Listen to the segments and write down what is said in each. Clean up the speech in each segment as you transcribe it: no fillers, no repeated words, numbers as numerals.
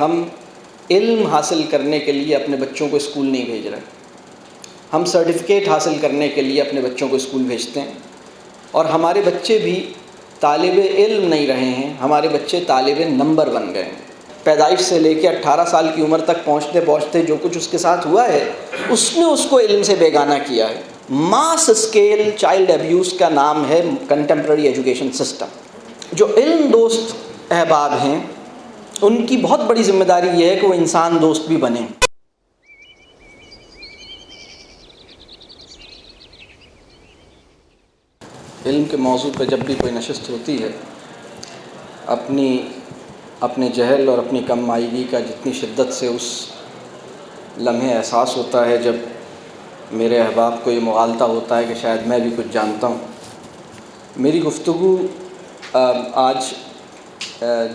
ہم علم حاصل کرنے کے لیے اپنے بچوں کو اسکول نہیں بھیج رہے، ہم سرٹیفکیٹ حاصل کرنے کے لیے اپنے بچوں کو اسکول بھیجتے ہیں، اور ہمارے بچے بھی طالب علم نہیں رہے ہیں، ہمارے بچے طالب نمبر بن گئے ہیں۔ پیدائش سے لے کے 18 سال کی عمر تک پہنچتے پہنچتے جو کچھ اس کے ساتھ ہوا ہے، اس نے اس کو علم سے بیگانہ کیا ہے۔ ماس اسکیل چائلڈ ایبیوز کا نام ہے کنٹمپرری ایجوکیشن سسٹم۔ جو علم دوست احباب ہیں ان کی بہت بڑی ذمہ داری یہ ہے کہ وہ انسان دوست بھی بنیں۔ علم کے موضوع پہ جب بھی کوئی نشست ہوتی ہے، اپنے جہل اور اپنی کم مائگی کا جتنی شدت سے اس لمحے احساس ہوتا ہے جب میرے احباب کو یہ مغالطہ ہوتا ہے کہ شاید میں بھی کچھ جانتا ہوں۔ میری گفتگو آج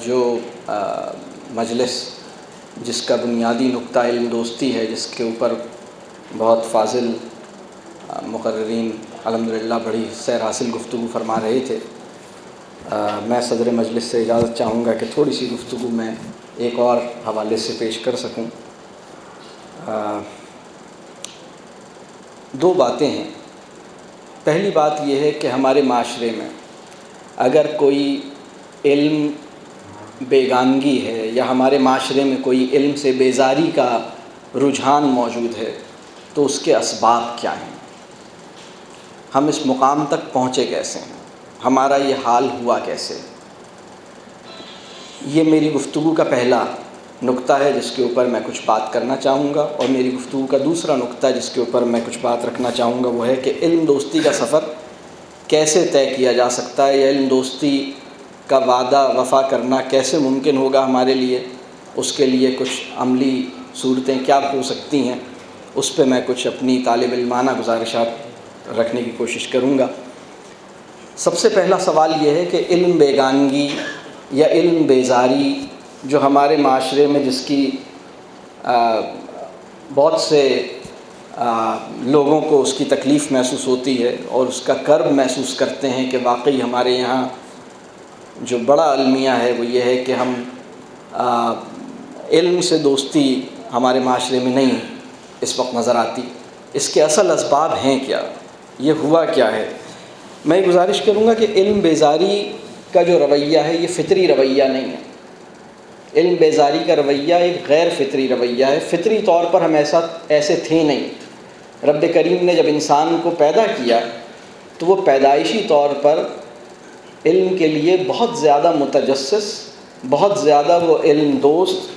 جو مجلس جس کا بنیادی نقطہ علم دوستی ہے، جس کے اوپر بہت فاضل مقررین الحمدللہ بڑی سیر حاصل گفتگو فرما رہے تھے، میں صدر مجلس سے اجازت چاہوں گا کہ تھوڑی سی گفتگو میں ایک اور حوالے سے پیش کر سکوں۔ دو باتیں ہیں۔ پہلی بات یہ ہے کہ ہمارے معاشرے میں اگر کوئی علم بیگانگی ہے یا ہمارے معاشرے میں کوئی علم سے بیزاری کا رجحان موجود ہے تو اس کے اسباب کیا ہیں، ہم اس مقام تک پہنچے کیسے ہیں، ہمارا یہ حال ہوا کیسے۔ یہ میری گفتگو کا پہلا نقطہ ہے جس کے اوپر میں کچھ بات کرنا چاہوں گا، اور میری گفتگو کا دوسرا نقطہ جس کے اوپر میں کچھ بات رکھنا چاہوں گا وہ ہے کہ علم دوستی کا سفر کیسے طے کیا جا سکتا ہے، یا علم دوستی کا وعدہ وفا کرنا کیسے ممکن ہوگا ہمارے لیے، اس کے لیے کچھ عملی صورتیں کیا ہو سکتی ہیں، اس پہ میں کچھ اپنی طالب علمانہ گزارشات رکھنے کی کوشش کروں گا۔ سب سے پہلا سوال یہ ہے کہ علم بیگانگی یا علم بیزاری جو ہمارے معاشرے میں جس کی بہت سے لوگوں کو اس کی تکلیف محسوس ہوتی ہے اور اس کا کرب محسوس کرتے ہیں کہ واقعی ہمارے یہاں جو بڑا المیہ ہے وہ یہ ہے کہ ہم علم سے دوستی ہمارے معاشرے میں نہیں اس وقت نظر آتی۔ اس کے اصل اسباب ہیں کیا، یہ ہوا کیا ہے۔ میں گزارش کروں گا کہ علم بیزاری کا جو رویہ ہے یہ فطری رویہ نہیں ہے۔ علم بیزاری کا رویہ ایک غیر فطری رویہ ہے۔ فطری طور پر ہم ایسے تھے نہیں۔ رب کریم نے جب انسان کو پیدا کیا تو وہ پیدائشی طور پر علم کے لیے بہت زیادہ متجسس، بہت زیادہ وہ علم دوست،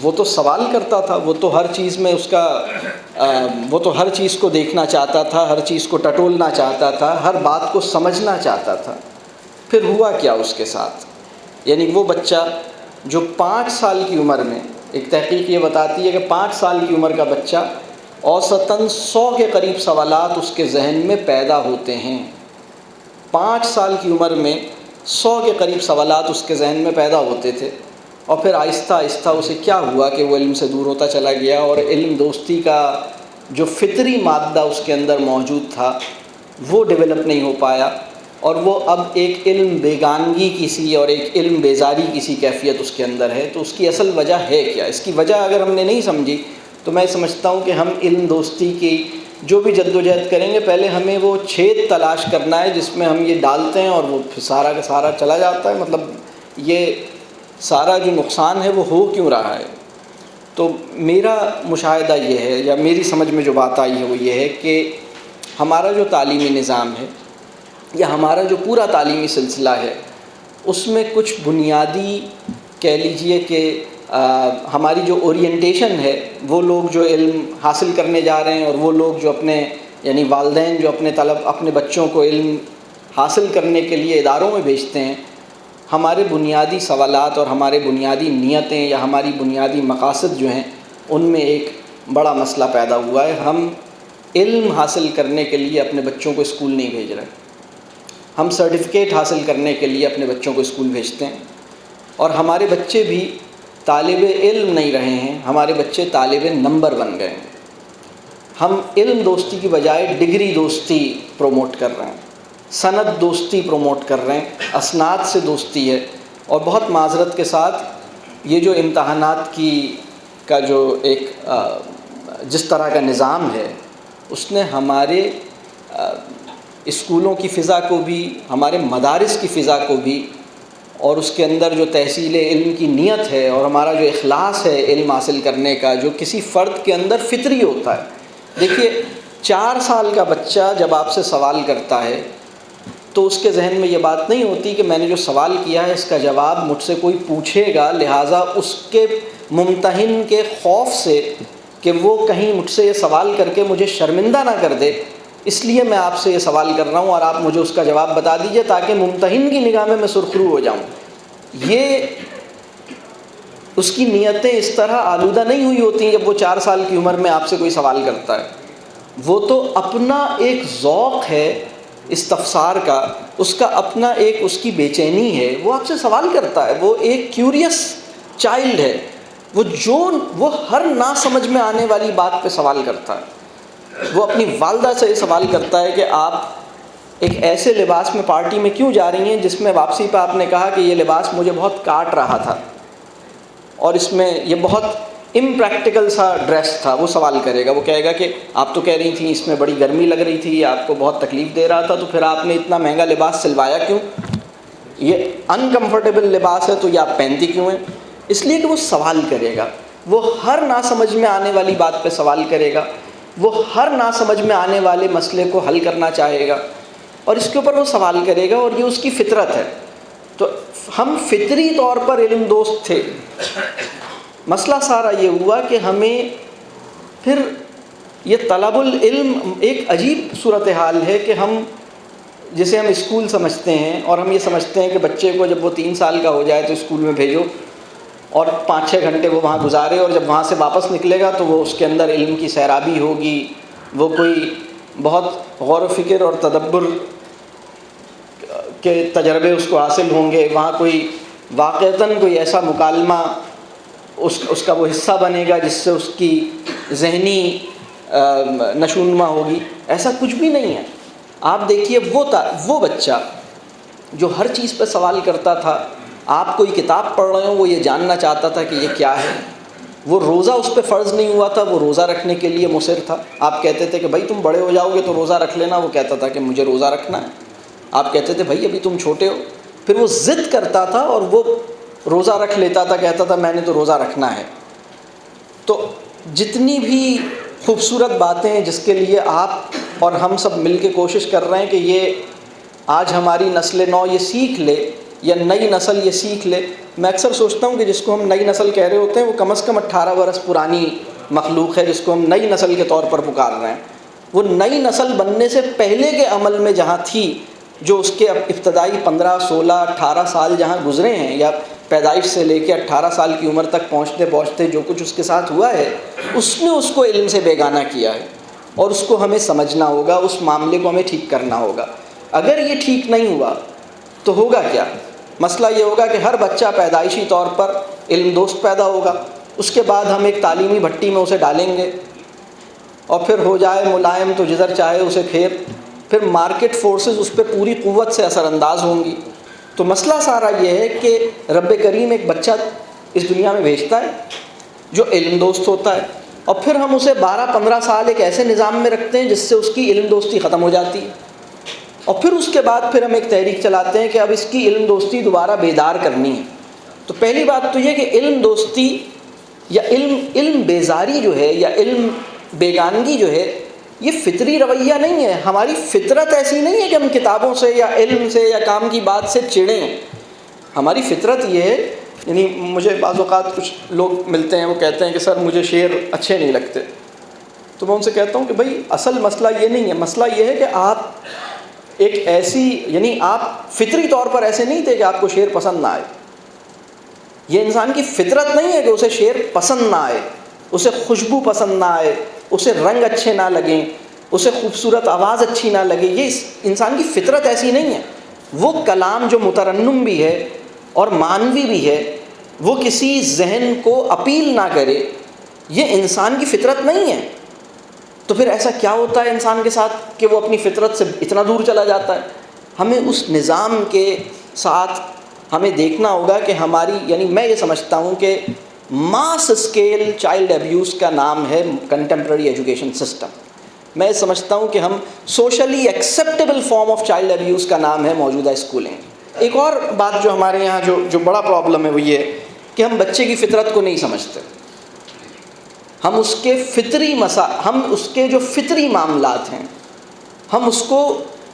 وہ تو سوال کرتا تھا، وہ تو ہر چیز میں وہ تو ہر چیز کو دیکھنا چاہتا تھا، ہر چیز کو ٹٹولنا چاہتا تھا، ہر بات کو سمجھنا چاہتا تھا۔ پھر ہوا کیا اس کے ساتھ، یعنی وہ بچہ جو 5 سال کی عمر میں، ایک تحقیق یہ بتاتی ہے کہ 5 سال کی عمر کا بچہ اوسطاً 100 کے قریب سوالات اس کے ذہن میں پیدا ہوتے ہیں۔ 5 سال کی عمر میں 100 کے قریب سوالات اس کے ذہن میں پیدا ہوتے تھے، اور پھر آہستہ آہستہ اسے کیا ہوا کہ وہ علم سے دور ہوتا چلا گیا، اور علم دوستی کا جو فطری مادہ اس کے اندر موجود تھا وہ ڈیولپ نہیں ہو پایا، اور وہ اب ایک علم بیگانگی کی سی اور ایک علم بیزاری کی سی کیفیت اس کے اندر ہے۔ تو اس کی اصل وجہ ہے کیا؟ اس کی وجہ اگر ہم نے نہیں سمجھی تو میں سمجھتا ہوں کہ ہم علم دوستی کی جو بھی جدوجہد کریں گے پہلے ہمیں وہ چھید تلاش کرنا ہے جس میں ہم یہ ڈالتے ہیں اور وہ سارا کا سارا چلا جاتا ہے، مطلب یہ سارا جو نقصان ہے وہ ہو کیوں رہا ہے۔ تو میرا مشاہدہ یہ ہے، یا میری سمجھ میں جو بات آئی ہے وہ یہ ہے کہ ہمارا جو تعلیمی نظام ہے یا ہمارا جو پورا تعلیمی سلسلہ ہے اس میں کچھ بنیادی کہہ لیجئے کہ ہماری جو اورینٹیشن ہے، وہ لوگ جو علم حاصل کرنے جا رہے ہیں اور وہ لوگ جو یعنی والدین جو اپنے بچوں کو علم حاصل کرنے کے لیے اداروں میں بھیجتے ہیں، ہمارے بنیادی سوالات اور ہمارے بنیادی نیتیں یا ہماری بنیادی مقاصد جو ہیں ان میں ایک بڑا مسئلہ پیدا ہوا ہے۔ ہم علم حاصل کرنے کے لیے اپنے بچوں کو اسکول نہیں بھیج رہے، ہم سرٹیفکیٹ حاصل کرنے کے لیے اپنے بچوں کو اسکول بھیجتے ہیں، اور ہمارے بچے بھی طالب علم نہیں رہے ہیں، ہمارے بچے طالب نمبر بن گئے ہیں۔ ہم علم دوستی کی بجائے ڈگری دوستی پروموٹ کر رہے ہیں، سند دوستی پروموٹ کر رہے ہیں، اسناد سے دوستی ہے۔ اور بہت معذرت کے ساتھ یہ جو امتحانات کا جو ایک جس طرح کا نظام ہے، اس نے ہمارے اسکولوں کی فضا کو بھی، ہمارے مدارس کی فضا کو بھی، اور اس کے اندر جو تحصیل علم کی نیت ہے اور ہمارا جو اخلاص ہے علم حاصل کرنے کا، جو کسی فرد کے اندر فطری ہوتا ہے. دیکھیے 4 سال کا بچہ جب آپ سے سوال کرتا ہے تو اس کے ذہن میں یہ بات نہیں ہوتی کہ میں نے جو سوال کیا ہے اس کا جواب مجھ سے کوئی پوچھے گا، لہٰذا اس کے ممتحن کے خوف سے کہ وہ کہیں مجھ سے یہ سوال کر کے مجھے شرمندہ نہ کر دے، اس لیے میں آپ سے یہ سوال کر رہا ہوں اور آپ مجھے اس کا جواب بتا دیجئے تاکہ ممتحن کی نگاہ میں سرخرو ہو جاؤں. یہ اس کی نیتیں اس طرح آلودہ نہیں ہوئی ہوتی ہیں جب وہ 4 سال کی عمر میں آپ سے کوئی سوال کرتا ہے. وہ تو اپنا ایک ذوق ہے استفسار کا، اس کا اپنا ایک اس کی بے چینی ہے، وہ آپ سے سوال کرتا ہے. وہ ایک کیوریس چائلڈ ہے، وہ ہر نہ سمجھ میں آنے والی بات پہ سوال کرتا ہے. وہ اپنی والدہ سے یہ سوال کرتا ہے کہ آپ ایک ایسے لباس میں پارٹی میں کیوں جا رہی ہیں جس میں واپسی پہ آپ نے کہا کہ یہ لباس مجھے بہت کاٹ رہا تھا اور اس میں یہ بہت امپریکٹیکل سا ڈریس تھا. وہ سوال کرے گا، وہ کہے گا کہ آپ تو کہہ رہی تھیں اس میں بڑی گرمی لگ رہی تھی، آپ کو بہت تکلیف دے رہا تھا، تو پھر آپ نے اتنا مہنگا لباس سلوایا کیوں؟ یہ انکمفرٹیبل لباس ہے تو یہ آپ پہنتی کیوں ہیں؟ اس لیے کہ وہ سوال کرے گا، وہ ہر ناسمجھ میں آنے والی بات پہ سوال کرے گا، وہ ہر ناسمجھ میں آنے والے مسئلے کو حل کرنا چاہے گا اور اس کے اوپر وہ سوال کرے گا، اور یہ اس کی فطرت ہے. تو ہم فطری طور پر علم دوست تھے. مسئلہ سارا یہ ہوا کہ ہمیں پھر یہ طلب العلم ایک عجیب صورتحال ہے کہ جسے ہم اسکول سمجھتے ہیں، اور ہم یہ سمجھتے ہیں کہ بچے کو جب وہ 3 سال کا ہو جائے تو اسکول میں بھیجو اور 5-6 گھنٹے وہ وہاں گزارے، اور جب وہاں سے واپس نکلے گا تو وہ اس کے اندر علم کی سیرابی ہوگی، وہ کوئی بہت غور و فکر اور تدبر کے تجربے اس کو حاصل ہوں گے، وہاں کوئی واقعتاً کوئی ایسا مکالمہ اس کا وہ حصہ بنے گا جس سے اس کی ذہنی نشوونما ہوگی. ایسا کچھ بھی نہیں ہے. آپ دیکھیے وہ بچہ جو ہر چیز پہ سوال کرتا تھا، آپ کوئی کتاب پڑھ رہے ہو وہ یہ جاننا چاہتا تھا کہ یہ کیا ہے. وہ روزہ اس پہ فرض نہیں ہوا تھا، وہ روزہ رکھنے کے لیے مصر تھا. آپ کہتے تھے کہ بھائی تم بڑے ہو جاؤ گے تو روزہ رکھ لینا، وہ کہتا تھا کہ مجھے روزہ رکھنا ہے. آپ کہتے تھے بھائی ابھی تم چھوٹے ہو، پھر وہ ضد کرتا تھا اور وہ روزہ رکھ لیتا تھا، کہتا تھا میں نے تو روزہ رکھنا ہے. تو جتنی بھی خوبصورت باتیں ہیں جس کے لیے آپ اور ہم سب مل کے کوشش کر رہے ہیں کہ یہ آج ہماری نسل نو یہ سیکھ لے یا نئی نسل یہ سیکھ لے. میں اکثر سوچتا ہوں کہ جس کو ہم نئی نسل کہہ رہے ہوتے ہیں وہ کم از کم 18 برس پرانی مخلوق ہے جس کو ہم نئی نسل کے طور پر پکار رہے ہیں. وہ نئی نسل بننے سے پہلے کے عمل میں جہاں تھی، جو اس کے ابتدائی 15 16 18 سال جہاں گزرے ہیں، یا پیدائش سے لے کے 18 سال کی عمر تک پہنچتے پہنچتے جو کچھ اس کے ساتھ ہوا ہے، اس نے اس کو علم سے بیگانہ کیا ہے اور اس کو ہمیں سمجھنا ہوگا، اس معاملے کو ہمیں ٹھیک کرنا ہوگا. اگر یہ ٹھیک نہیں ہوا تو ہوگا کیا؟ مسئلہ یہ ہوگا کہ ہر بچہ پیدائشی طور پر علم دوست پیدا ہوگا، اس کے بعد ہم ایک تعلیمی بھٹی میں اسے ڈالیں گے اور پھر ہو جائے ملائم تو جدھر چاہے اسے پھر مارکیٹ فورسز اس پہ پوری قوت سے اثر انداز ہوں گی. تو مسئلہ سارا یہ ہے کہ رب کریم ایک بچہ اس دنیا میں بھیجتا ہے جو علم دوست ہوتا ہے، اور پھر ہم اسے 12-15 سال ایک ایسے نظام میں رکھتے ہیں جس سے اس کی علم دوستی ختم ہو جاتی ہے، اور پھر اس کے بعد پھر ہم ایک تحریک چلاتے ہیں کہ اب اس کی علم دوستی دوبارہ بیدار کرنی ہے. تو پہلی بات تو یہ کہ علم دوستی یا علم بیزاری جو ہے یا علم بیگانگی جو ہے یہ فطری رویہ نہیں ہے. ہماری فطرت ایسی نہیں ہے کہ ہم کتابوں سے یا علم سے یا کام کی بات سے چڑھیں. ہماری فطرت یہ ہے، یعنی مجھے بعض اوقات کچھ لوگ ملتے ہیں وہ کہتے ہیں کہ سر مجھے شعر اچھے نہیں لگتے، تو میں ان سے کہتا ہوں کہ بھائی اصل مسئلہ یہ نہیں ہے. مسئلہ یہ ہے کہ آپ ایک ایسی، یعنی آپ فطری طور پر ایسے نہیں تھے کہ آپ کو شعر پسند نہ آئے. یہ انسان کی فطرت نہیں ہے کہ اسے شعر پسند نہ آئے، اسے خوشبو پسند نہ آئے، اسے رنگ اچھے نہ لگیں، اسے خوبصورت آواز اچھی نہ لگے. یہ انسان کی فطرت ایسی نہیں ہے. وہ کلام جو مترنم بھی ہے اور معنوی بھی ہے، وہ کسی ذہن کو اپیل نہ کرے، یہ انسان کی فطرت نہیں ہے. تو پھر ایسا کیا ہوتا ہے انسان کے ساتھ کہ وہ اپنی فطرت سے اتنا دور چلا جاتا ہے؟ ہمیں اس نظام کے ساتھ ہمیں دیکھنا ہوگا کہ ہماری، یعنی میں یہ سمجھتا ہوں کہ ماس اسکیل چائلڈ ایبیوز کا نام ہے کنٹمپرری ایجوکیشن سسٹم. میں سمجھتا ہوں کہ ہم socially acceptable form of child abuse کا نام ہے موجودہ اسکولنگ. ایک اور بات جو ہمارے یہاں جو بڑا پرابلم ہے وہ یہ کہ ہم بچے کی فطرت کو نہیں سمجھتے. ہم اس کے ہم اس کے جو فطری معاملات ہیں ہم اس کو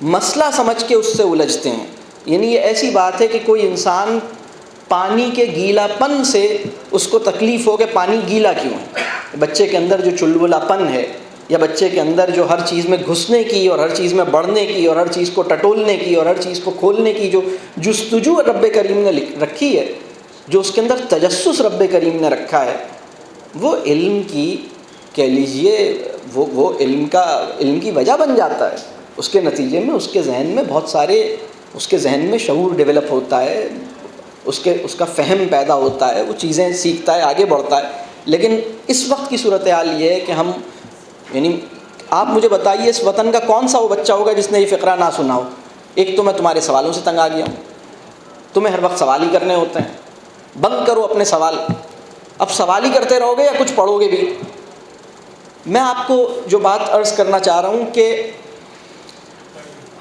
مسئلہ سمجھ کے اس سے الجھتے ہیں. یعنی یہ ایسی بات ہے کہ کوئی انسان پانی کے گیلا پن سے اس کو تکلیف ہو کہ پانی گیلا کیوں ہے. بچے کے اندر جو چلبلا پن ہے یا بچے کے اندر جو ہر چیز میں گھسنے کی اور ہر چیز میں بڑھنے کی اور ہر چیز کو ٹٹولنے کی اور ہر چیز کو کھولنے کی جو جستجو رب کریم نے رکھی ہے، جو اس کے اندر تجسس رب کریم نے رکھا ہے، وہ علم کی کہہ لیجئے وہ علم کی وجہ بن جاتا ہے. اس کے نتیجے میں اس کے ذہن میں بہت سارے، اس کے ذہن میں شعور ڈیولپ ہوتا ہے، اس کا فہم پیدا ہوتا ہے، وہ چیزیں سیکھتا ہے، آگے بڑھتا ہے. لیکن اس وقت کی صورتحال یہ ہے کہ ہم، یعنی آپ مجھے بتائیے اس وطن کا کون سا وہ بچہ ہوگا جس نے یہ فقرہ نہ سنا ہو. ایک تو میں تمہارے سوالوں سے تنگ آ گیا ہوں، تمہیں ہر وقت سوال ہی کرنے ہوتے ہیں. بند کرو اپنے سوال، اب سوال ہی کرتے رہو گے یا کچھ پڑھو گے بھی. میں آپ کو جو بات عرض کرنا چاہ رہا ہوں کہ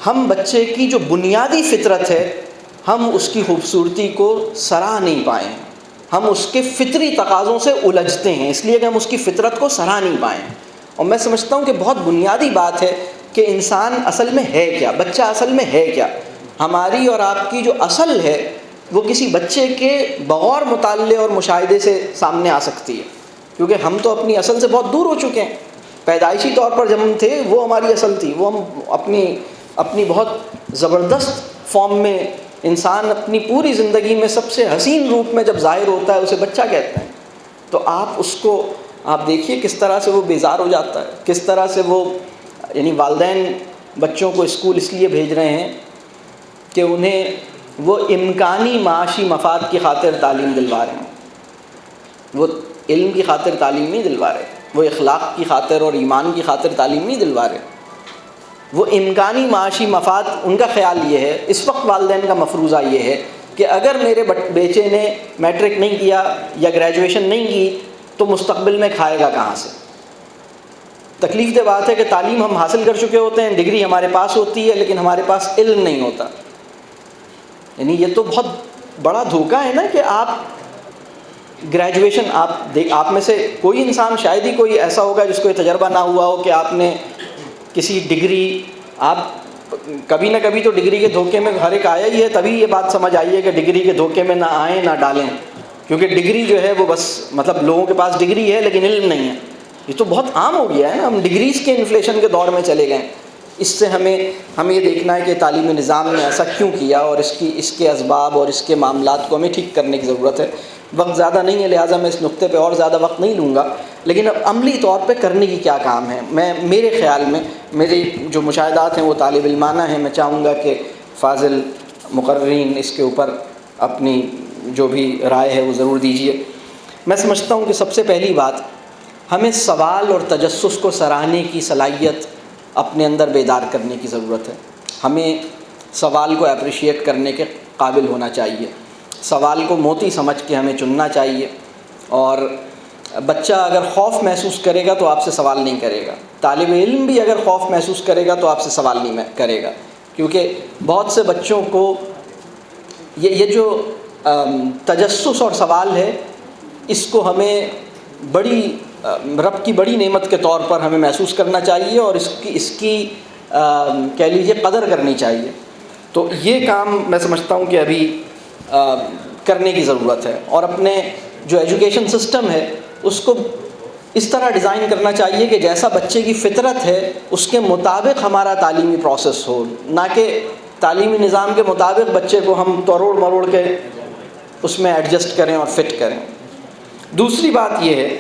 ہم بچے کی جو بنیادی فطرت ہے ہم اس کی خوبصورتی کو سراہ نہیں پائیں. ہم اس کے فطری تقاضوں سے الجھتے ہیں اس لیے کہ ہم اس کی فطرت کو سراہ نہیں پائیں. اور میں سمجھتا ہوں کہ بہت بنیادی بات ہے کہ انسان اصل میں ہے کیا، بچہ اصل میں ہے کیا. ہماری اور آپ کی جو اصل ہے وہ کسی بچے کے بغور مطالعے اور مشاہدے سے سامنے آ سکتی ہے، کیونکہ ہم تو اپنی اصل سے بہت دور ہو چکے ہیں. پیدائشی طور پر جب ہم تھے وہ ہماری اصل تھی، وہ ہم اپنی بہت زبردست فارم میں، انسان اپنی پوری زندگی میں سب سے حسین روپ میں جب ظاہر ہوتا ہے اسے بچہ کہتے ہیں. تو آپ اس کو آپ دیکھیے کس طرح سے وہ بیزار ہو جاتا ہے، کس طرح سے وہ، یعنی والدین بچوں کو اسکول اس لیے بھیج رہے ہیں کہ انہیں وہ امکانی معاشی مفاد کی خاطر تعلیم دلوا رہے ہیں. وہ علم کی خاطر تعلیم نہیں دلوا رہے، وہ اخلاق کی خاطر اور ایمان کی خاطر تعلیم نہیں دلوا رہے. وہ امکانی معاشی مفاد، ان کا خیال یہ ہے، اس وقت والدین کا مفروضہ یہ ہے کہ اگر میرے بیٹے نے میٹرک نہیں کیا یا گریجویشن نہیں کی تو مستقبل میں کھائے گا کہاں سے. تکلیف دہ بات ہے کہ تعلیم ہم حاصل کر چکے ہوتے ہیں، ڈگری ہمارے پاس ہوتی ہے، لیکن ہمارے پاس علم نہیں ہوتا. یعنی یہ تو بہت بڑا دھوکہ ہے نا کہ آپ گریجویشن، آپ میں سے کوئی انسان، شاید ہی کوئی ایسا ہوگا جس کو یہ تجربہ نہ ہوا ہو کہ آپ نے کسی ڈگری، آپ کبھی نہ کبھی تو ڈگری کے دھوکے میں ہر ایک آیا ہی ہے. تبھی یہ بات سمجھ آئی ہے کہ ڈگری کے دھوکے میں نہ آئیں نہ ڈالیں، کیونکہ ڈگری جو ہے وہ بس مطلب لوگوں کے پاس ڈگری ہے لیکن علم نہیں ہے. یہ تو بہت عام ہو گیا ہے نا، ہم ڈگریز کے انفلیشن کے دور میں چلے گئے. اس سے ہمیں یہ دیکھنا ہے کہ تعلیمی نظام نے ایسا کیوں کیا اور اس کے اسباب اور اس کے معاملات کو ہمیں ٹھیک کرنے کی ضرورت ہے. وقت زیادہ نہیں ہے لہٰذا میں اس نقطے پہ اور زیادہ وقت نہیں لوں گا، لیکن اب عملی طور پہ کرنے کی کیا کام ہے. میرے خیال میں میری جو مشاہدات ہیں وہ طالب علمانہ ہیں. میں چاہوں گا کہ فاضل مقررین اس کے اوپر اپنی جو بھی رائے ہے وہ ضرور دیجیے. میں سمجھتا ہوں کہ سب سے پہلی بات، ہمیں سوال اور تجسس کو سراہنے کی صلاحیت اپنے اندر بیدار کرنے کی ضرورت ہے. ہمیں سوال کو اپریشیٹ کرنے کے قابل ہونا چاہیے، سوال کو موتی سمجھ کے ہمیں چننا چاہیے. اور بچہ اگر خوف محسوس کرے گا تو آپ سے سوال نہیں کرے گا. طالب علم بھی اگر خوف محسوس کرے گا تو آپ سے سوال نہیں کرے گا، کیونکہ بہت سے بچوں کو یہ جو تجسس اور سوال ہے اس کو ہمیں بڑی رب کی بڑی نعمت کے طور پر ہمیں محسوس کرنا چاہیے اور اس کی کہہ لیجیے قدر کرنی چاہیے. تو یہ کام میں سمجھتا ہوں کہ ابھی کرنے کی ضرورت ہے. اور اپنے جو ایجوکیشن سسٹم ہے اس کو اس طرح ڈیزائن کرنا چاہیے کہ جیسا بچے کی فطرت ہے اس کے مطابق ہمارا تعلیمی پروسیس ہو، نہ کہ تعلیمی نظام کے مطابق بچے کو ہم توڑ مروڑ کے اس میں ایڈجسٹ کریں اور فٹ کریں. دوسری بات یہ ہے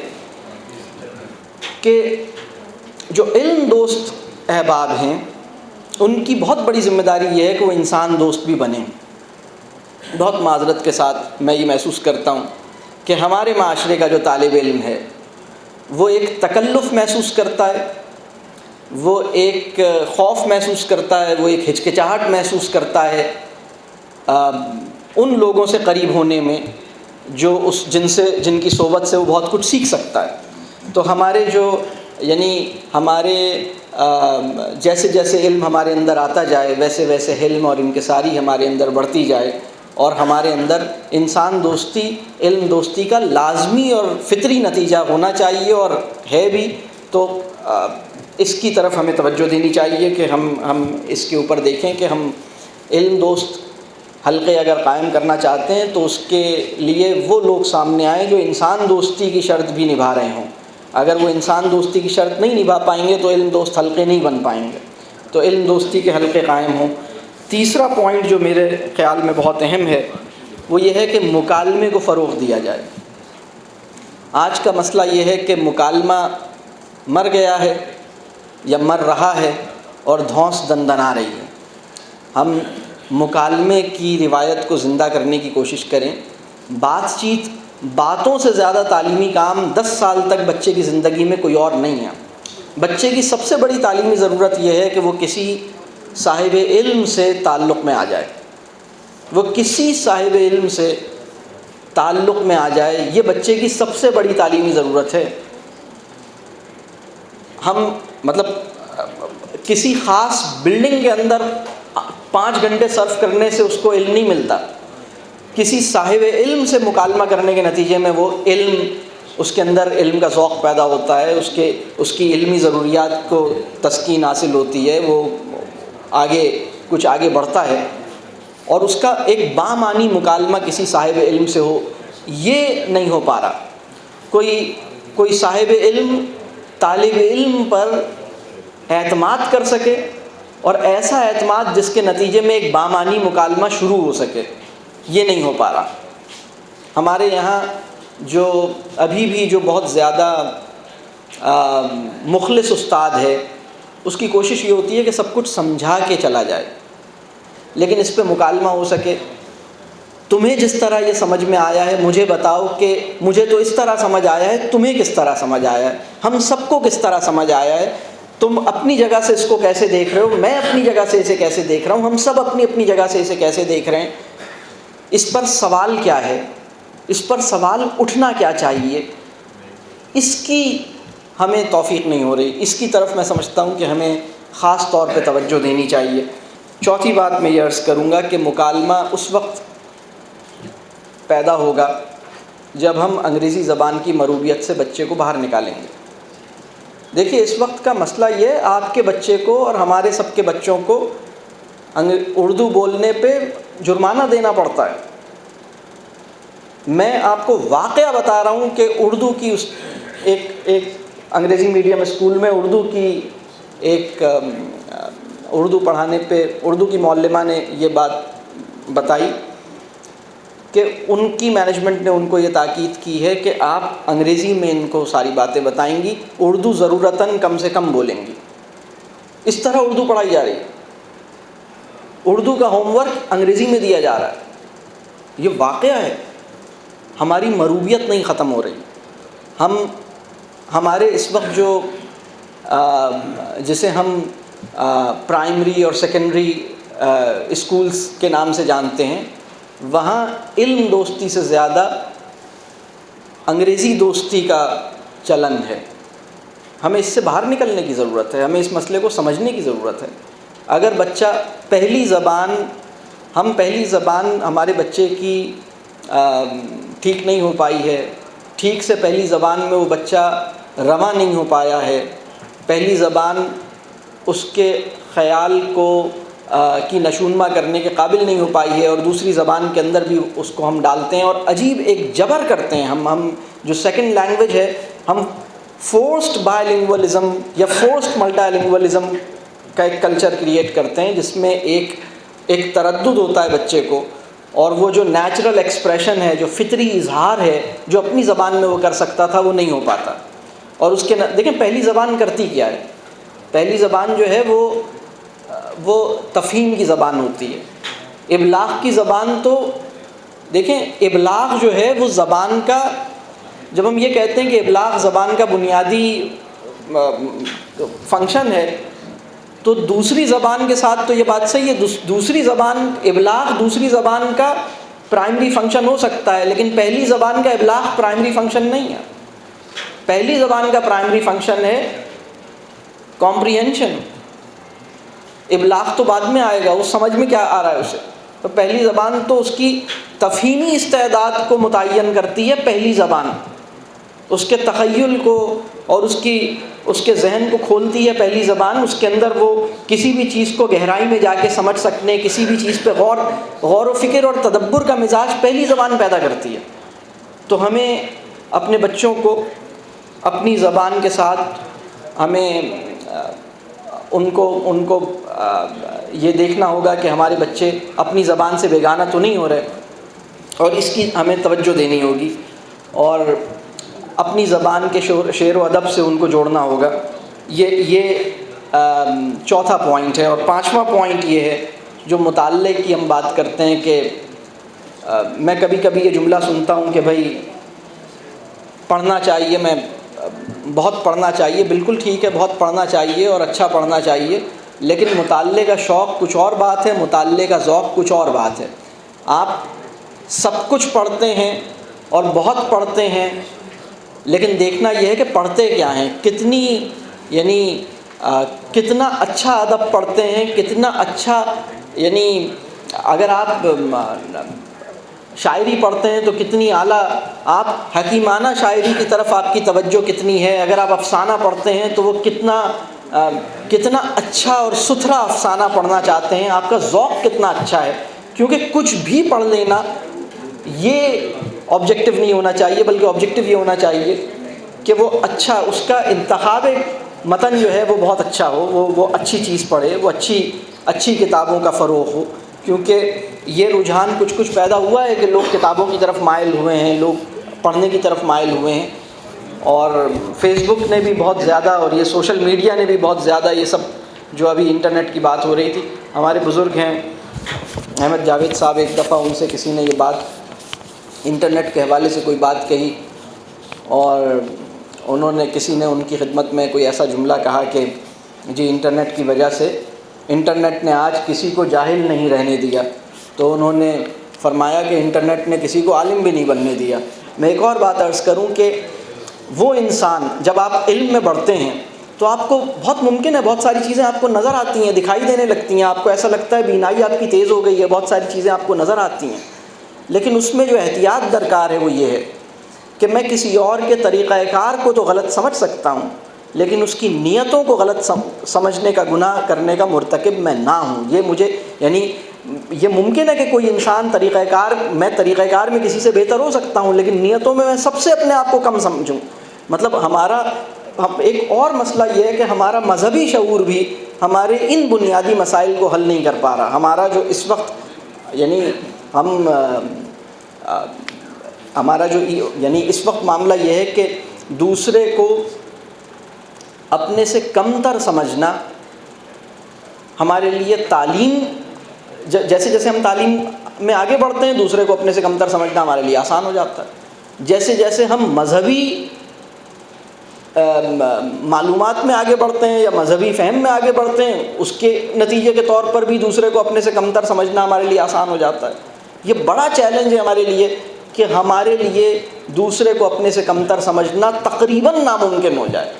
کہ جو علم دوست احباب ہیں ان کی بہت بڑی ذمہ داری یہ ہے کہ وہ انسان دوست بھی بنیں. بہت معذرت کے ساتھ میں یہ محسوس کرتا ہوں کہ ہمارے معاشرے کا جو طالب علم ہے وہ ایک تکلف محسوس کرتا ہے، وہ ایک خوف محسوس کرتا ہے، وہ ایک ہچکچاہٹ محسوس کرتا ہے ان لوگوں سے قریب ہونے میں جو جن کی صحبت سے وہ بہت کچھ سیکھ سکتا ہے. تو ہمارے یعنی ہمارے جیسے جیسے علم ہمارے اندر آتا جائے ویسے ویسے حلم اور انکساری ہمارے اندر بڑھتی جائے، اور ہمارے اندر انسان دوستی، علم دوستی کا لازمی اور فطری نتیجہ ہونا چاہیے، اور ہے بھی. تو اس کی طرف ہمیں توجہ دینی چاہیے کہ ہم اس کے اوپر دیکھیں کہ ہم علم دوست حلقے اگر قائم کرنا چاہتے ہیں تو اس کے لیے وہ لوگ سامنے آئیں جو انسان دوستی کی شرط بھی نبھا رہے ہوں. اگر وہ انسان دوستی کی شرط نہیں نبھا پائیں گے تو علم دوست حلقے نہیں بن پائیں گے. تو علم دوستی کے حلقے قائم ہوں. تیسرا پوائنٹ جو میرے خیال میں بہت اہم ہے وہ یہ ہے کہ مکالمے کو فروغ دیا جائے. آج کا مسئلہ یہ ہے کہ مکالمہ مر گیا ہے یا مر رہا ہے اور دھونس دندنا رہی ہے. ہم مکالمے کی روایت کو زندہ کرنے کی کوشش کریں. باتوں سے زیادہ تعلیمی کام 10 سال تک بچے کی زندگی میں کوئی اور نہیں ہے. بچے کی سب سے بڑی تعلیمی ضرورت یہ ہے کہ وہ کسی صاحب علم سے تعلق میں آ جائے، وہ کسی صاحب علم سے تعلق میں آ جائے. یہ بچے کی سب سے بڑی تعلیمی ضرورت ہے. ہم کسی خاص بلڈنگ کے اندر 5 گھنٹے صرف کرنے سے اس کو علم نہیں ملتا. کسی صاحب علم سے مکالمہ کرنے کے نتیجے میں وہ اس کے اندر علم کا ذوق پیدا ہوتا ہے، اس کی علمی ضروریات کو تسکین حاصل ہوتی ہے، وہ کچھ آگے بڑھتا ہے. اور اس کا ایک بامعنی مکالمہ کسی صاحب علم سے ہو، یہ نہیں ہو پا رہا. کوئی صاحب علم طالب علم پر اعتماد کر سکے، اور ایسا اعتماد جس کے نتیجے میں ایک بامعنی مکالمہ شروع ہو سکے، یہ نہیں ہو پا رہا. ہمارے یہاں ابھی بھی جو بہت زیادہ مخلص استاد ہے، اس کی کوشش یہ ہوتی ہے کہ سب کچھ سمجھا کے چلا جائے، لیکن اس پہ مکالمہ ہو سکے. تمہیں جس طرح یہ سمجھ میں آیا ہے مجھے بتاؤ کہ مجھے تو اس طرح سمجھ آیا ہے، تمہیں کس طرح سمجھ آیا ہے، ہم سب کو کس طرح سمجھ آیا ہے. تم اپنی جگہ سے اس کو کیسے دیکھ رہے ہو، میں اپنی جگہ سے اسے کیسے دیکھ رہا ہوں، ہم سب اپنی اپنی جگہ سے اسے کیسے دیکھ رہے ہیں. اس پر سوال کیا ہے، اس پر سوال اٹھنا کیا چاہیے، اس کی ہمیں توفیق نہیں ہو رہی. اس کی طرف میں سمجھتا ہوں کہ ہمیں خاص طور پہ توجہ دینی چاہیے. چوتھی بات میں یہ عرض کروں گا کہ مکالمہ اس وقت پیدا ہوگا جب ہم انگریزی زبان کی مروبیت سے بچے کو باہر نکالیں گے. دیکھیے اس وقت کا مسئلہ یہ، آپ کے بچے کو اور ہمارے سب کے بچوں کو اردو بولنے پہ جرمانہ دینا پڑتا ہے. میں آپ کو واقعہ بتا رہا ہوں کہ اردو کی ایک انگریزی میڈیم اسکول میں اردو پڑھانے پہ اردو کی معلمہ نے یہ بات بتائی کہ ان کی مینجمنٹ نے ان کو یہ تاکید کی ہے کہ آپ انگریزی میں ان کو ساری باتیں بتائیں گی، اردو ضرورتاً کم سے کم بولیں گی. اس طرح اردو پڑھائی جا رہی ہے. اردو کا ہوم ورک انگریزی میں دیا جا رہا ہے. یہ واقعہ ہے. ہماری مروبیت نہیں ختم ہو رہی. ہمارے اس وقت جسے ہم پرائمری اور سیکنڈری اسکولز کے نام سے جانتے ہیں، وہاں علم دوستی سے زیادہ انگریزی دوستی کا چلن ہے. ہمیں اس سے باہر نکلنے کی ضرورت ہے، ہمیں اس مسئلے کو سمجھنے کی ضرورت ہے. اگر بچہ پہلی زبان ہمارے بچے کی ٹھیک نہیں ہو پائی ہے، ٹھیک سے پہلی زبان میں وہ بچہ رواں نہیں ہو پایا ہے، پہلی زبان اس کے خیال کی نشوونما کرنے کے قابل نہیں ہو پائی ہے، اور دوسری زبان کے اندر بھی اس کو ہم ڈالتے ہیں اور عجیب ایک جبر کرتے ہیں. ہم جو سیکنڈ لینگویج ہے، ہم فورسڈ بائی لنگولزم یا فورسڈ ملٹا لنگولزم کا ایک کلچر کریٹ کرتے ہیں جس میں ایک تردد ہوتا ہے بچے کو، اور وہ جو نیچرل ایکسپریشن ہے، جو فطری اظہار ہے، جو اپنی زبان میں وہ کر سکتا تھا، وہ نہیں ہو پاتا. اور اس کے دیکھیں پہلی زبان کرتی کیا ہے. پہلی زبان جو ہے وہ تفہیم کی زبان ہوتی ہے. ابلاغ کی زبان تو دیکھیں، ابلاغ جو ہے وہ زبان کا، جب ہم یہ کہتے ہیں کہ ابلاغ زبان کا بنیادی فنکشن ہے، تو دوسری زبان کے ساتھ تو یہ بات صحیح ہے. دوسری زبان ابلاغ دوسری زبان کا پرائمری فنکشن ہو سکتا ہے، لیکن پہلی زبان کا ابلاغ پرائمری فنکشن نہیں ہے. پہلی زبان کا پرائمری فنکشن ہے کمپریہنشن. ابلاغ تو بعد میں آئے گا، اس سمجھ میں کیا آ رہا ہے اسے. تو پہلی زبان تو اس کی تفہیمی استعداد کو متعین کرتی ہے. پہلی زبان اس کے تخیل کو اور اس کے ذہن کو کھولتی ہے. پہلی زبان اس کے اندر وہ کسی بھی چیز کو گہرائی میں جا کے سمجھ سکنے، کسی بھی چیز پہ غور و فکر اور تدبر کا مزاج پہلی زبان پیدا کرتی ہے. تو ہمیں اپنے بچوں کو اپنی زبان کے ساتھ ہمیں ان کو یہ دیکھنا ہوگا کہ ہمارے بچے اپنی زبان سے بیگانہ تو نہیں ہو رہے، اور اس کی ہمیں توجہ دینی ہوگی، اور اپنی زبان کے شعر و ادب سے ان کو جوڑنا ہوگا. یہ چوتھا پوائنٹ ہے. اور پانچواں پوائنٹ یہ ہے جو مطالعے کی ہم بات کرتے ہیں کہ میں کبھی کبھی یہ جملہ سنتا ہوں کہ بھائی پڑھنا چاہیے، میں بہت پڑھنا چاہیے. بالکل ٹھیک ہے، بہت پڑھنا چاہیے اور اچھا پڑھنا چاہیے، لیکن مطالعے کا شوق کچھ اور بات ہے، مطالعے کا ذوق کچھ اور بات ہے. آپ سب کچھ پڑھتے ہیں اور بہت پڑھتے ہیں، لیکن دیکھنا یہ ہے کہ پڑھتے کیا ہیں، کتنا اچھا ادب پڑھتے ہیں، کتنا اچھا، اگر آپ شاعری پڑھتے ہیں تو کتنی اعلیٰ، آپ حکیمانہ شاعری کی طرف آپ کی توجہ کتنی ہے. اگر آپ افسانہ پڑھتے ہیں تو وہ کتنا اچھا اور ستھرا افسانہ پڑھنا چاہتے ہیں، آپ کا ذوق کتنا اچھا ہے. کیونکہ کچھ بھی پڑھ لینا یہ آبجیکٹیو نہیں ہونا چاہیے، بلکہ آبجیکٹیو یہ ہونا چاہیے کہ وہ اچھا، اس کا انتخاب متن جو ہے وہ بہت اچھا ہو، وہ اچھی چیز پڑھے، وہ اچھی کتابوں کا فروغ ہو. کیونکہ یہ رجحان کچھ پیدا ہوا ہے کہ لوگ کتابوں کی طرف مائل ہوئے ہیں، لوگ پڑھنے کی طرف مائل ہوئے ہیں. اور فیس بک نے بھی بہت زیادہ، اور یہ سوشل میڈیا نے بھی بہت زیادہ، یہ سب جو ابھی انٹرنیٹ کی بات ہو رہی تھی، ہمارے بزرگ ہیں احمد جاوید صاحب، ایک دفعہ ان سے کسی نے یہ بات انٹرنیٹ کے حوالے سے کوئی بات کہی، اور کسی نے ان کی خدمت میں کوئی ایسا جملہ کہا کہ جی انٹرنیٹ کی وجہ سے، انٹرنیٹ نے آج کسی کو جاہل نہیں رہنے دیا. تو انہوں نے فرمایا کہ انٹرنیٹ نے کسی کو عالم بھی نہیں بننے دیا. میں ایک اور بات عرض کروں کہ وہ انسان، جب آپ علم میں بڑھتے ہیں تو آپ کو بہت ممکن ہے بہت ساری چیزیں آپ کو نظر آتی ہیں، دکھائی دینے لگتی ہیں، آپ کو ایسا لگتا ہے بینائی آپ کی تیز ہو گئی ہے، بہت ساری چیزیں آپ کو نظر آتی ہیں. لیکن اس میں جو احتیاط درکار ہے وہ یہ ہے کہ میں کسی اور کے طریقہ کار کو تو غلط سمجھ سکتا ہوں، لیکن اس کی نیتوں کو غلط سمجھنے کا، گناہ کرنے کا مرتکب میں نہ ہوں. یہ ممکن ہے کہ کوئی انسان میں طریقہ کار میں کسی سے بہتر ہو سکتا ہوں، لیکن نیتوں میں سب سے اپنے آپ کو کم سمجھوں. مطلب ایک اور مسئلہ یہ ہے کہ ہمارا مذہبی شعور بھی ہمارے ان بنیادی مسائل کو حل نہیں کر پا رہا. ہمارا جو اس وقت اس وقت معاملہ یہ ہے کہ دوسرے کو اپنے سے کمتر سمجھنا ہمارے لیے تعلیم، جیسے جیسے ہم تعلیم میں آگے بڑھتے ہیں دوسرے کو اپنے سے کمتر سمجھنا ہمارے لیے آسان ہو جاتا ہے. جیسے جیسے ہم مذہبی معلومات میں آگے بڑھتے ہیں یا مذہبی فہم میں آگے بڑھتے ہیں، اس کے نتیجے کے طور پر بھی دوسرے کو اپنے سے کمتر سمجھنا ہمارے لیے آسان ہو جاتا ہے. یہ بڑا چیلنج ہے ہمارے لیے کہ ہمارے لیے دوسرے کو اپنے سے کمتر سمجھنا تقریباً ناممکن ہو جائے.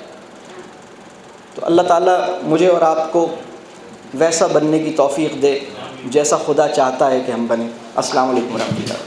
تو اللہ تعالیٰ مجھے اور آپ کو ویسا بننے کی توفیق دے جیسا خدا چاہتا ہے کہ ہم بنیں. السلام علیکم ورحمۃ اللہ.